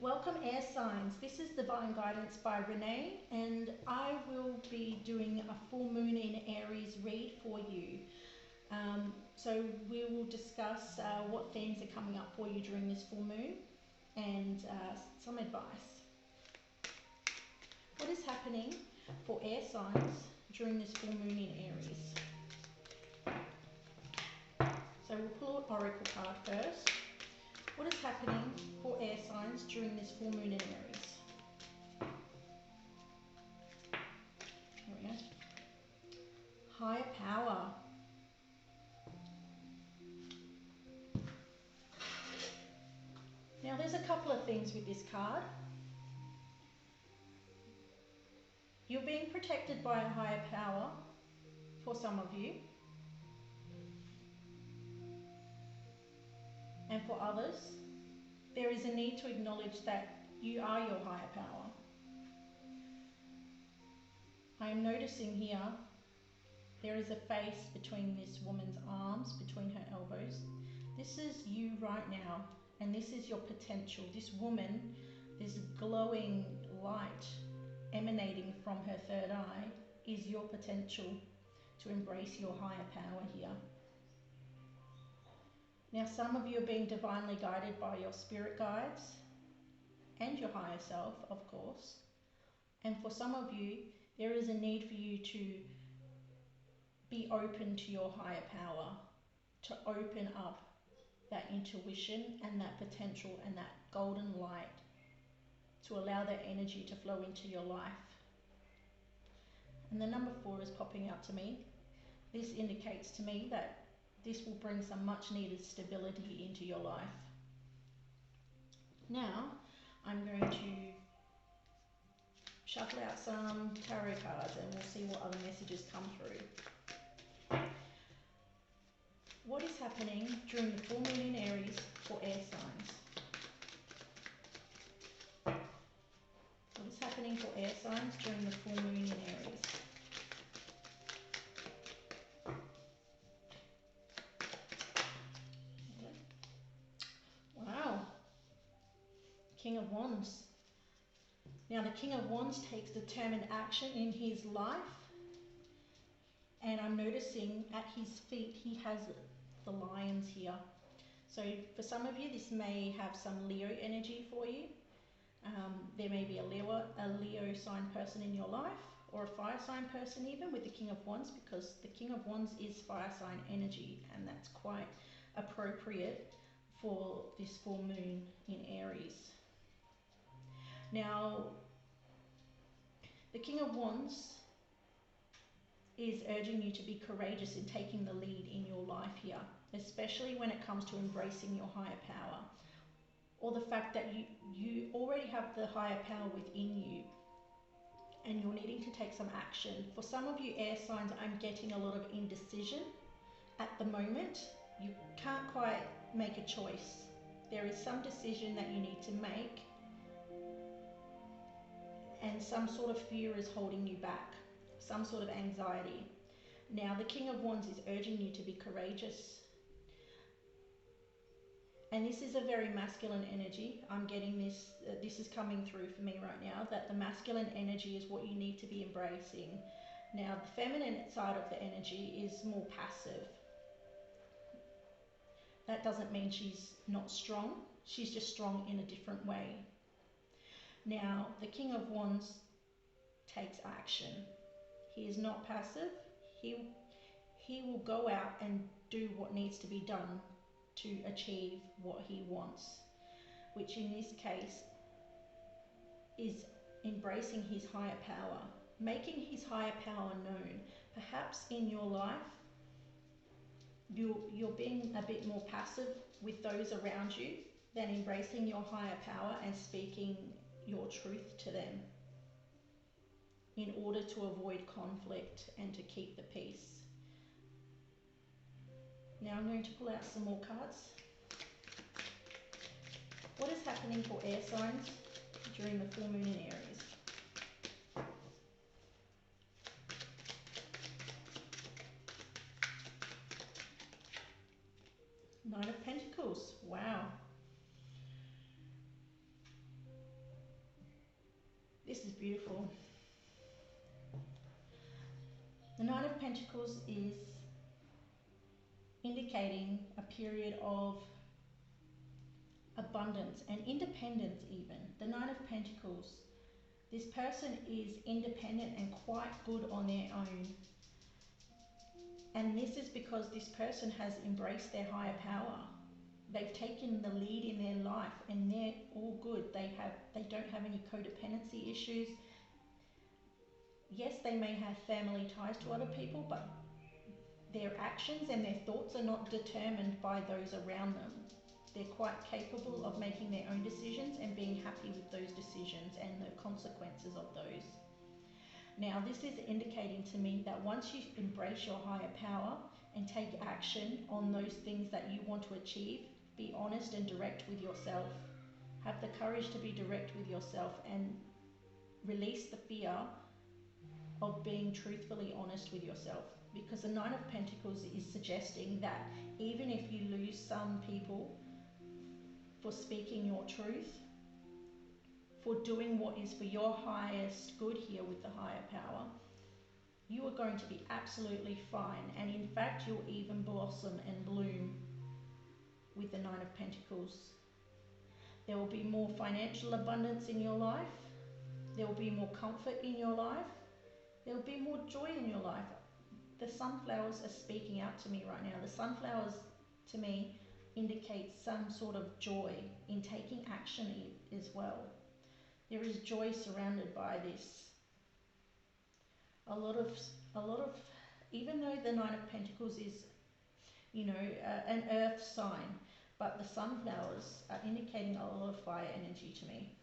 Welcome air signs. This is Divine Guidance by Rena'e, and I will be doing a full moon in Aries read for you. So we will discuss what themes are coming up for you during this full moon and some advice. What is happening for air signs during this full moon in Aries? So we'll pull an oracle card first. What is happening for air signs during this full moon in Aries? There we go. Higher power. Now there's a couple of things with this card. You're being protected by a higher power for some of you. And for others, there is a need to acknowledge that you are your higher power. I am noticing here, there is a face between this woman's arms, between her elbows. This is you right now, and this is your potential. This woman, this glowing light emanating from her third eye is your potential to embrace your higher power here. Now, some of you are being divinely guided by your spirit guides and your higher self, of course. And for some of you, there is a need for you to be open to your higher power, to open up that intuition and that potential and that golden light, to allow that energy to flow into your life. And the number 4 is popping out to me. This indicates to me that this will bring some much needed stability into your life. Now, I'm going to shuffle out some tarot cards and we'll see what other messages come through. What is happening during the full moon in Aries for air signs? What is happening for air signs during the full moon in Aries? King of Wands. Now the King of Wands takes determined action in his life, and I'm noticing at his feet he has the lions here. So for some of you this may have some Leo energy for you. There may be a Leo sign person in your life, or a fire sign person even, with the King of Wands, because the King of Wands is fire sign energy, and that's quite appropriate for this full moon in Aries. Now, the King of Wands is urging you to be courageous in taking the lead in your life here, especially when it comes to embracing your higher power, or the fact that you already have the higher power within you and you're needing to take some action. For some of you air signs, I'm getting a lot of indecision at the moment. You can't quite make a choice. There is some decision that you need to make, and some sort of fear is holding you back, some sort of anxiety. Now the King of Wands is urging you to be courageous. And this is a very masculine energy. I'm getting this, this is coming through for me right now, that the masculine energy is what you need to be embracing. Now the feminine side of the energy is more passive. That doesn't mean she's not strong, she's just strong in a different way. Now, the King of Wands takes action. He is not passive. He will go out and do what needs to be done to achieve what he wants, which in this case is embracing his higher power, making his higher power known. Perhaps in your life, you're being a bit more passive with those around you than embracing your higher power and speaking your truth to them in order to avoid conflict and to keep the peace. Now I'm going to pull out some more cards. What is happening for air signs during the full moon in Aries? Knight of Pentacles. Wow. This is beautiful. The Nine of Pentacles is indicating a period of abundance and independence even. The Nine of Pentacles, this person is independent and quite good on their own. And this is because this person has embraced their higher power. They've taken the lead in their life and they're all good. They don't have any codependency issues. Yes, they may have family ties to other people, but their actions and their thoughts are not determined by those around them. They're quite capable of making their own decisions and being happy with those decisions and the consequences of those. Now, this is indicating to me that once you embrace your higher power and take action on those things that you want to achieve, be honest and direct with yourself. Have the courage to be direct with yourself and release the fear of being truthfully honest with yourself. Because the Nine of Pentacles is suggesting that even if you lose some people for speaking your truth, for doing what is for your highest good here with the higher power, you are going to be absolutely fine. And in fact, you'll even blossom and bloom with the Nine of Pentacles. There will be more financial abundance in your life. There will be more comfort in your life. There will be more joy in your life. The sunflowers are speaking out to me right now. The sunflowers, to me, indicate some sort of joy in taking action as well. There is joy surrounded by this. A lot of, even though the Nine of Pentacles is, an earth sign, but the sunflowers are indicating a lot of fire energy to me.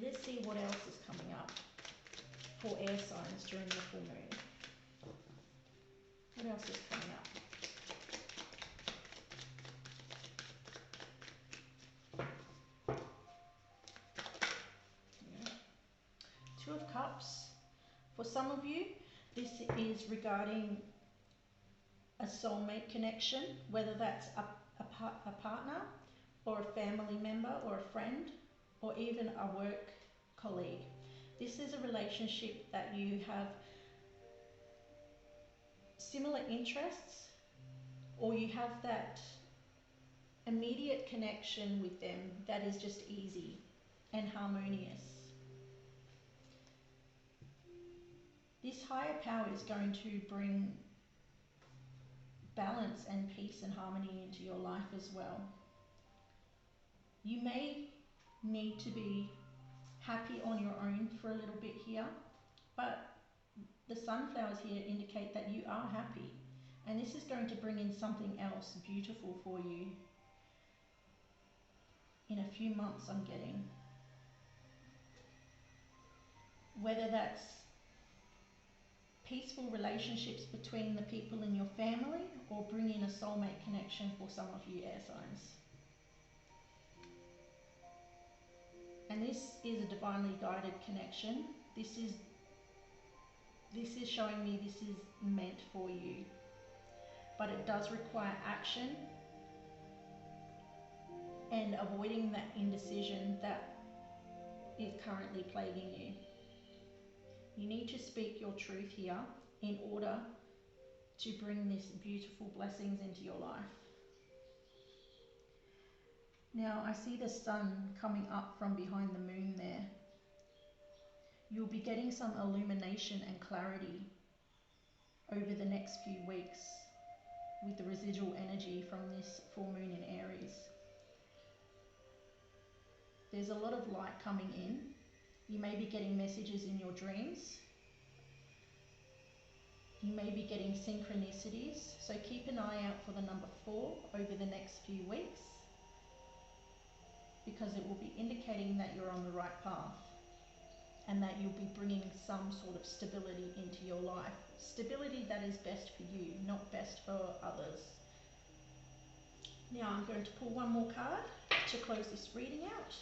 Let's see what else is coming up for air signs during the full moon. What else is coming up? Two of Cups. For some of you, this is regarding a soulmate connection, whether that's a partner or a family member or a friend or even a work colleague. This is a relationship that you have similar interests, or you have that immediate connection with them that is just easy and harmonious. This higher power is going to bring balance and peace and harmony into your life as well. You may need to be happy on your own for a little bit here, but the sunflowers here indicate that you are happy, and this is going to bring in something else beautiful for you in a few months, I'm getting. Whether that's peaceful relationships between the people in your family or bring in a soulmate connection for some of you air signs. And this is a divinely guided connection. This is showing me this is meant for you. But it does require action and avoiding that indecision that is currently plaguing you. You need to speak your truth here in order to bring these beautiful blessings into your life. Now, I see the sun coming up from behind the moon there. You'll be getting some illumination and clarity over the next few weeks with the residual energy from this full moon in Aries. There's a lot of light coming in. You may be getting messages in your dreams. You may be getting synchronicities. So keep an eye out for the number 4 over the next few weeks, because it will be indicating that you're on the right path and that you'll be bringing some sort of stability into your life. Stability that is best for you, not best for others. Now I'm going to pull one more card to close this reading out,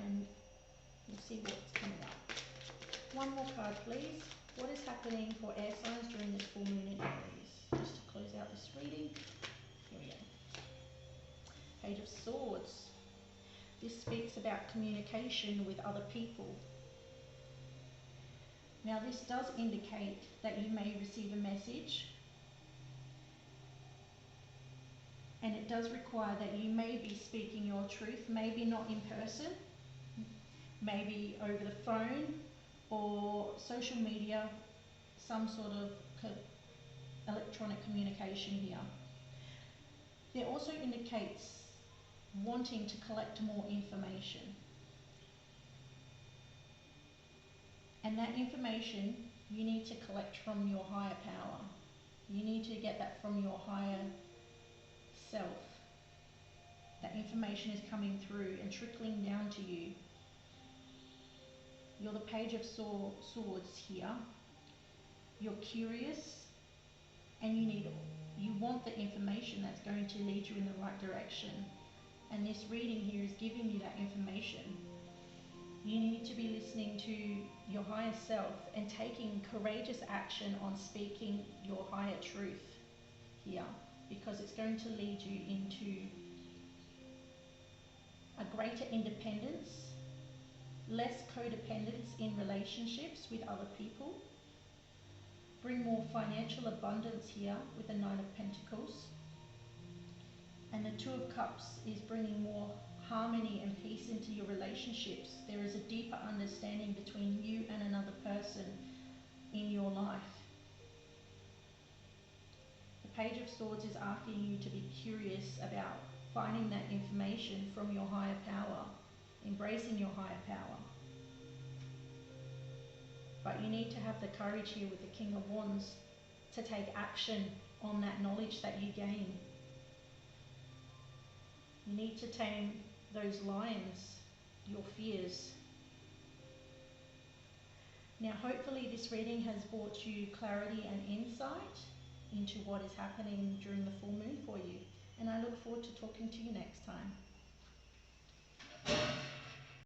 and we'll see what's coming up. One more card, please. What is happening for air signs during this full moon in Aries? Just to close out this reading. Here we go. Page of Swords. This speaks about communication with other people. Now this does indicate that you may receive a message, and it does require that you may be speaking your truth, maybe not in person, maybe over the phone or social media, some sort of electronic communication here. It also indicates wanting to collect more information. And that information you need to collect from your higher power. You need to get that from your higher self. That information is coming through and trickling down to you. You're the Page of Swords here. You're curious, and you want the information that's going to lead you in the right direction. And this reading here is giving you that information. You need to be listening to your higher self and taking courageous action on speaking your higher truth here, because it's going to lead you into a greater independence, less codependence in relationships with other people, bring more financial abundance here with the Nine of Pentacles. And the Two of Cups is bringing more harmony and peace into your relationships. There is a deeper understanding between you and another person in your life. The Page of Swords is asking you to be curious about finding that information from your higher power, embracing your higher power. But you need to have the courage here with the King of Wands to take action on that knowledge that you gain. You need to tame those lions, your fears. Now hopefully this reading has brought you clarity and insight into what is happening during the full moon for you. And I look forward to talking to you next time.